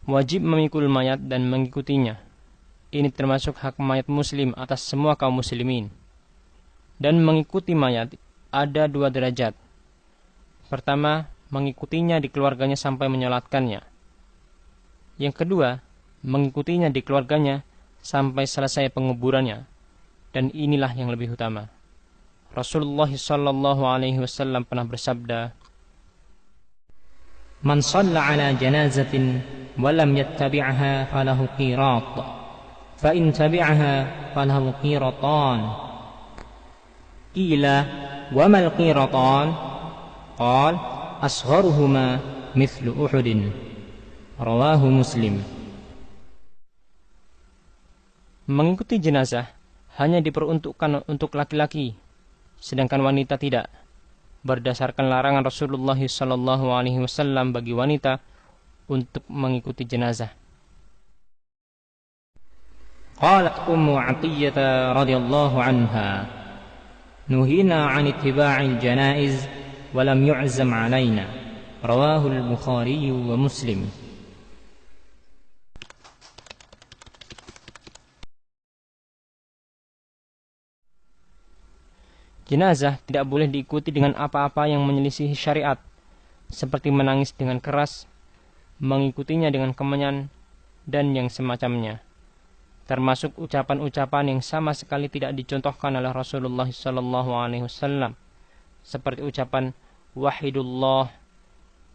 wajib memikul mayat dan mengikutinya. Ini termasuk hak mayat muslim atas semua kaum muslimin. Dan mengikuti mayat ada 2 derajat. Pertama, mengikutinya di keluarganya sampai menyolatkannya. Yang kedua, mengikutinya di keluarganya sampai selesai penguburannya. Dan inilah yang lebih utama. Rasulullah sallallahu alaihi wasallam pernah bersabda, "Man shalla ala janazatin wa lam yattabi'ha falahu qirat, fa in tabi'aha falahu qiratan." Qila wa mal qiratan? Qala asgharuhuma mithlu Uhudin. Rawahu Muslim. mengikuti jenazah hanya diperuntukkan untuk laki-laki, sedangkan wanita tidak, berdasarkan larangan Rasulullah sallallahu alaihi wasallam bagi wanita untuk mengikuti jenazah. Qalat Ummu Athiyyah radhiyallahu anha, nuhina 'an ittiba'il janaiz wa lam yu'zam 'alaina. Rawahu al-Bukhari wa Muslim. Jenazah tidak boleh diikuti dengan apa-apa yang menyelisihi syariat, seperti menangis dengan keras, mengikutinya dengan kemenyan, dan yang semacamnya. Termasuk ucapan-ucapan yang sama sekali tidak dicontohkan oleh Rasulullah SAW, seperti ucapan Wahidullah,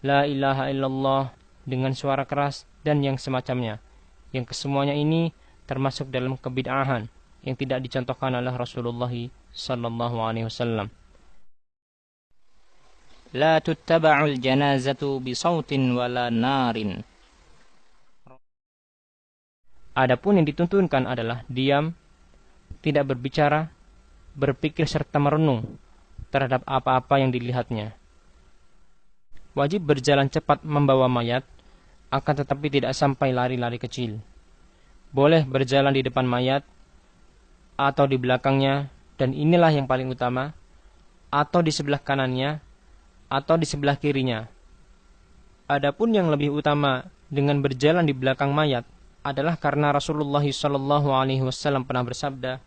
La ilaha illallah, dengan suara keras, dan yang semacamnya, yang kesemuanya ini termasuk dalam kebid'ahan yang tidak dicontohkan oleh Rasulullah SAW. La tuttaba'ul janazatu bisautin wala narin. Adapun yang dituntunkan adalah diam, tidak berbicara, berpikir serta merenung terhadap apa-apa yang dilihatnya. Wajib berjalan cepat membawa mayat, akan tetapi tidak sampai lari-lari kecil. Boleh berjalan di depan mayat atau di belakangnya, dan inilah yang paling utama, atau di sebelah kanannya atau di sebelah kirinya. Adapun yang lebih utama dengan berjalan di belakang mayat adalah karena Rasulullah SAW pernah bersabda,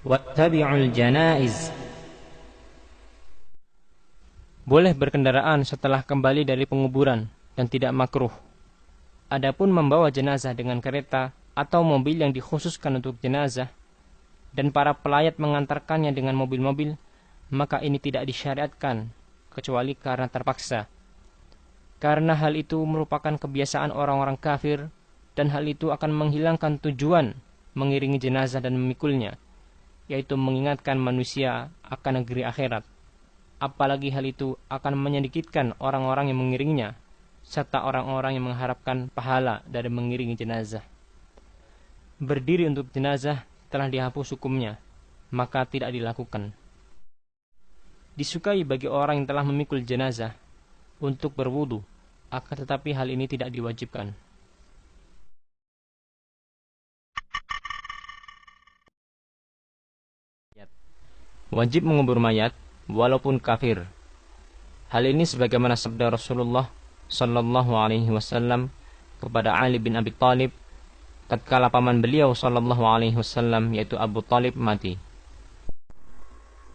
Wattabi'ul janaiz. boleh berkendaraan setelah kembali dari penguburan dan tidak makruh. Adapun membawa jenazah dengan kereta atau mobil yang dikhususkan untuk jenazah dan para pelayat mengantarkannya dengan mobil-mobil, maka ini tidak disyariatkan kecuali karena terpaksa. Karena hal itu merupakan kebiasaan orang-orang kafir, dan hal itu akan menghilangkan tujuan mengiringi jenazah dan memikulnya, yaitu mengingatkan manusia akan negeri akhirat. Apalagi hal itu akan menyedikitkan orang-orang yang mengiringinya, serta orang-orang yang mengharapkan pahala dari mengiringi jenazah. Berdiri untuk jenazah telah dihapus hukumnya, maka tidak dilakukan. Disukai bagi orang yang telah memikul jenazah untuk berwudu, akan tetapi hal ini tidak diwajibkan. Wajib mengubur mayat walaupun kafir. Hal ini sebagaimana sabda Rasulullah sallallahu alaihi wasallam kepada Ali bin Abi Thalib tatkala paman beliau sallallahu alaihi wasallam yaitu Abu Thalib mati.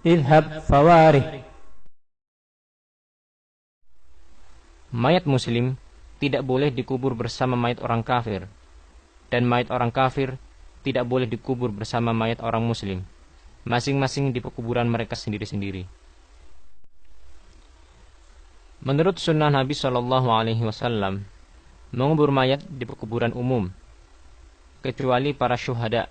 Idhab fawarih. Mayat muslim tidak boleh dikubur bersama mayat orang kafir, dan mayat orang kafir tidak boleh dikubur bersama mayat orang muslim, masing-masing di pekuburan mereka sendiri-sendiri. Menurut sunnah Nabi Shallallahu Alaihi Wasallam, mengubur mayat di pekuburan umum, kecuali para syuhada,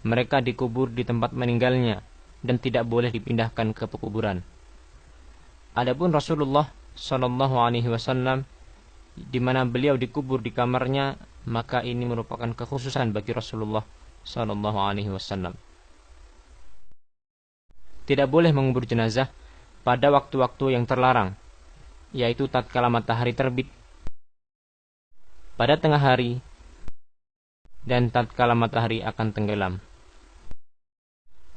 mereka dikubur di tempat meninggalnya dan tidak boleh dipindahkan ke pekuburan. Adapun Rasulullah Shallallahu Alaihi Wasallam, di mana beliau dikubur di kamarnya, maka ini merupakan kekhususan bagi Rasulullah Shallallahu Alaihi Wasallam. Tidak boleh mengubur jenazah pada waktu-waktu yang terlarang, yaitu tatkala matahari terbit, pada tengah hari, dan tatkala matahari akan tenggelam,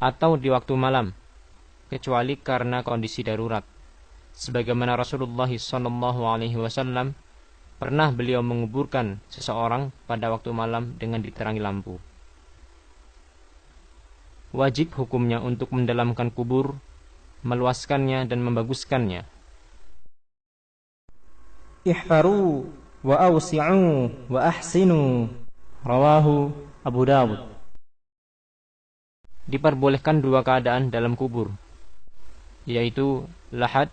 atau di waktu malam, kecuali karena kondisi darurat, sebagaimana Rasulullah SAW pernah beliau menguburkan seseorang pada waktu malam dengan diterangi lampu. Wajib hukumnya untuk mendalamkan kubur, meluaskannya dan membaguskannya. Ihfaru wa awsi'u wa ahsinu. Rawahu Abu Dawud. Diperbolehkan dua keadaan dalam kubur, yaitu lahad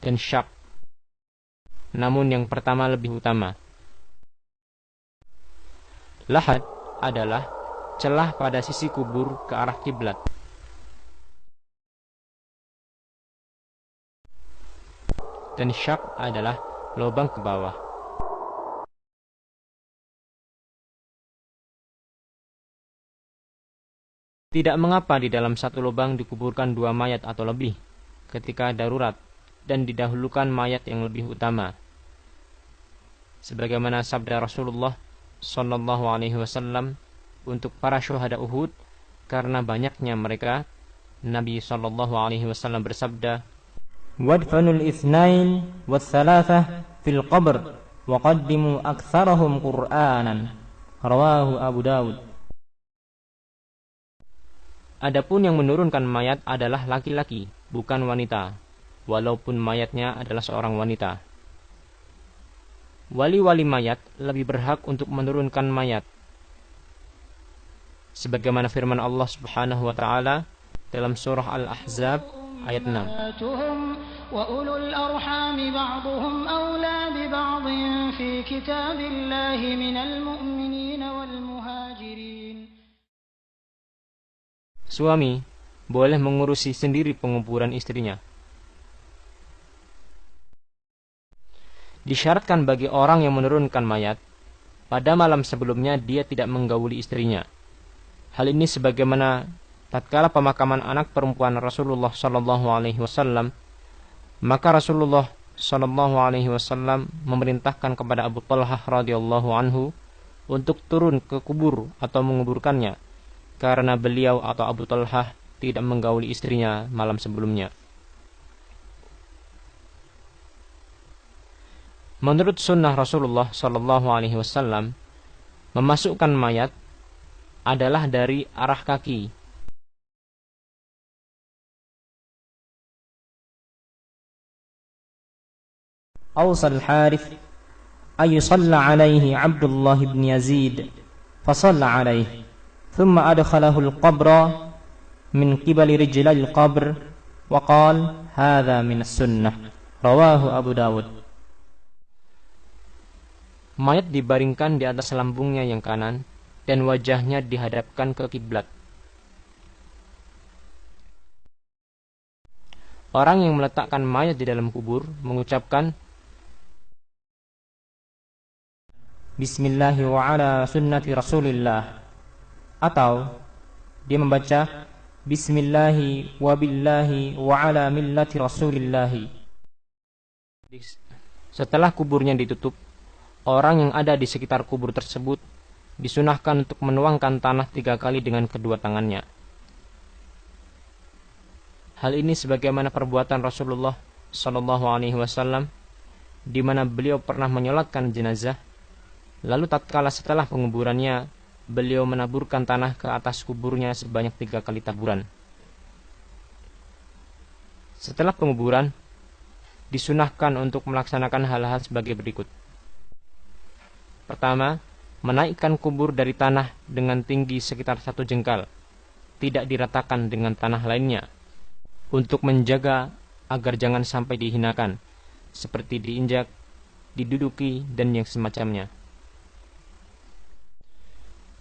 dan syak. Namun yang pertama lebih utama. Lahad adalah celah pada sisi kubur ke arah kiblat. Dan syak adalah lubang ke bawah. Tidak mengapa di dalam satu lubang dikuburkan dua mayat atau lebih ketika darurat dan didahulukan mayat yang lebih utama. Sebagaimana sabda Rasulullah sallallahu alaihi wasallam untuk para syuhada Uhud, karena banyaknya mereka, Nabi sallallahu alaihi wasallam bersabda, "Wadfanul itsnain watsalatsah fil qabr wa qaddimu aktsarahum Qur'anan." Rawahu Abu Dawud. Adapun yang menurunkan mayat adalah laki-laki, bukan wanita, walaupun mayatnya adalah seorang wanita. Wali-wali mayat lebih berhak untuk menurunkan mayat, sebagaimana firman Allah Subhanahu wa taala dalam surah Al-Ahzab ayat 6. وَأُولُو الْأَرْحَامِ بَعْضُهُمْ أَوْلَى بِبَعْضٍ فِي كِتَابِ اللَّهِ مِنَ الْمُؤْمِنِينَ وَالْمُهَاجِرِينَ. Suami boleh mengurusi sendiri penguburan istrinya. Disyaratkan bagi orang yang menurunkan mayat, pada malam sebelumnya dia tidak menggauli istrinya. Hal ini sebagaimana tatkala pemakaman anak perempuan Rasulullah sallallahu alaihi wasallam, maka Rasulullah sallallahu alaihi wasallam memerintahkan kepada Abu Talhah radhiyallahu anhu untuk turun ke kubur atau menguburkannya, karena beliau atau Abu Talhah tidak menggauli istrinya malam sebelumnya. Menurut sunnah Rasulullah sallallahu alaihi wasallam, memasukkan mayat adalah dari arah kaki. أوصى الحارث أن يصلى عليه عبد الله بن يزيد فصلى عليه ثم أدخله القبر من قبل رجلي القبر وقال هذا من السنة. رواه أبو داود. Mayat dibaringkan di atas lambungnya yang kanan dan wajahnya dihadapkan ke kiblat. Orang yang meletakkan mayat di dalam kubur mengucapkan Bismillahi wa ala sunnati Rasulillah, atau dia membaca Bismillahi wa billahi wa ala millati Rasulillahi. Setelah kuburnya ditutup, orang yang ada di sekitar kubur tersebut disunahkan untuk menuangkan tanah 3 kali dengan kedua tangannya. Hal ini sebagaimana perbuatan Rasulullah sallallahu alaihi wasallam, di mana beliau pernah menyolatkan jenazah, lalu tatkala setelah penguburannya, beliau menaburkan tanah ke atas kuburnya sebanyak 3 kali taburan. Setelah penguburan, disunahkan untuk melaksanakan hal-hal sebagai berikut. Pertama, menaikkan kubur dari tanah dengan tinggi sekitar 1 jengkal, tidak diratakan dengan tanah lainnya, untuk menjaga agar jangan sampai dihinakan, seperti diinjak, diduduki, dan yang semacamnya.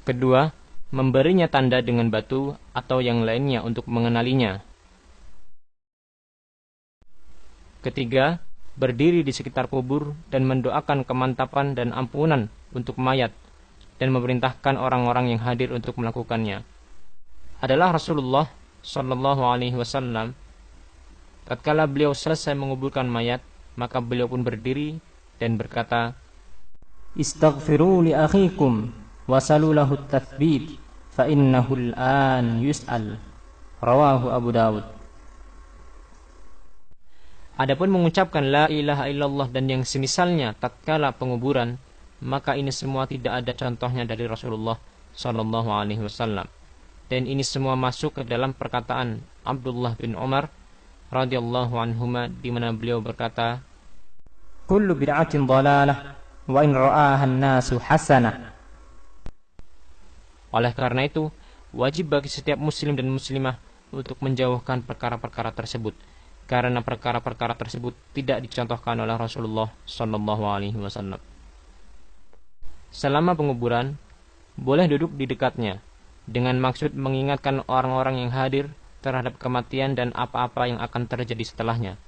Kedua, memberinya tanda dengan batu atau yang lainnya untuk mengenalinya. Ketiga, berdiri di sekitar kubur dan mendoakan kemantapan dan ampunan untuk mayat dan memerintahkan orang-orang yang hadir untuk melakukannya. Adalah Rasulullah sallallahu alaihi wasallam, tatkala beliau selesai menguburkan mayat, maka beliau pun berdiri dan berkata, Istaghfiru li akhikum wasalu lahu at-tathbit fa innahu al-an yus'al. Rawahu Abu Dawud. Adapun mengucapkan la ilaha illallah dan yang semisalnya tatkala penguburan, maka ini semua tidak ada contohnya dari Rasulullah sallallahu alaihi wasallam. Dan ini semua masuk ke dalam perkataan Abdullah bin Umar radhiyallahu anhuma, di mana beliau berkata, kullu bid'atin dhalalah wa in ra'aha an-nasu hasanah. Oleh karena itu, wajib bagi setiap muslim dan muslimah untuk menjauhkan perkara-perkara tersebut, karena perkara-perkara tersebut tidak dicontohkan oleh Rasulullah sallallahu alaihi wasallam. Selama penguburan, boleh duduk di dekatnya dengan maksud mengingatkan orang-orang yang hadir terhadap kematian dan apa-apa yang akan terjadi setelahnya.